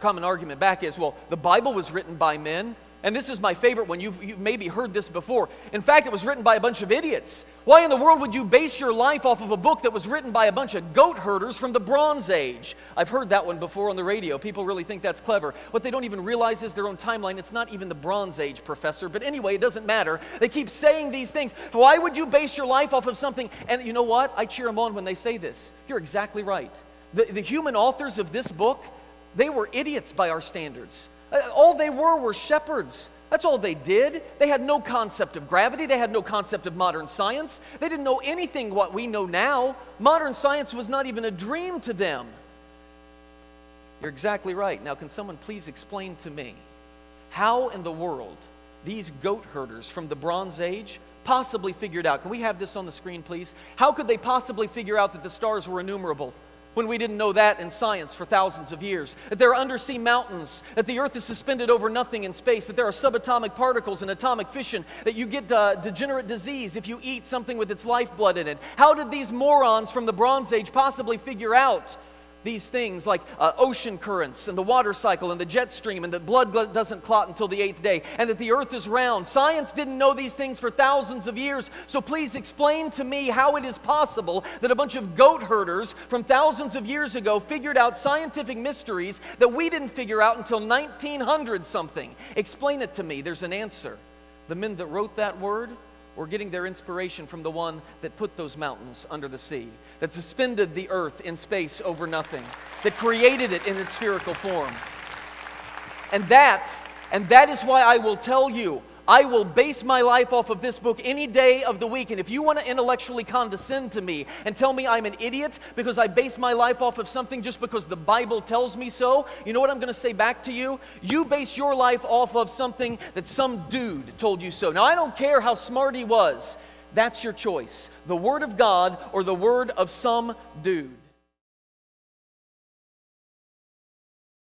common argument back is, well, the Bible was written by men. And this is my favorite one. You've maybe heard this before. In fact, it was written by a bunch of idiots. Why in the world would you base your life off of a book that was written by a bunch of goat herders from the Bronze Age? I've heard that one before on the radio. People really think that's clever. What they don't even realize is their own timeline. It's not even the Bronze Age, professor. But anyway, it doesn't matter. They keep saying these things. Why would you base your life off of something? And you know what? I cheer them on when they say this. You're exactly right. The human authors of this book, they were idiots by our standards. All they were shepherds. That's all they did. They had no concept of gravity. They had no concept of modern science. They didn't know anything what we know now. Modern science was not even a dream to them. You're exactly right. Now, can someone please explain to me how in the world these goat herders from the Bronze Age possibly figured out? Can we have this on the screen, please? How could they possibly figure out that the stars were innumerable when we didn't know that in science for thousands of years? That there are undersea mountains, that the earth is suspended over nothing in space, that there are subatomic particles and atomic fission, that you get degenerate disease if you eat something with its lifeblood in it. How did these morons from the Bronze Age possibly figure out these things like ocean currents and the water cycle and the jet stream and that blood doesn't clot until the 8th day and that the earth is round? Science didn't know these things for thousands of years. So please explain to me how it is possible that a bunch of goat herders from thousands of years ago figured out scientific mysteries that we didn't figure out until 1900 something. Explain it to me. There's an answer. The men that wrote that word were getting their inspiration from the one that put those mountains under the sea, that suspended the earth in space over nothing, that created it in its spherical form. And that is why I will tell you, I will base my life off of this book any day of the week. And if you want to intellectually condescend to me and tell me I'm an idiot because I base my life off of something just because the Bible tells me so, you know what I'm going to say back to you? You base your life off of something that some dude told you so. Now, I don't care how smart he was. That's your choice. The Word of God or the word of some dude.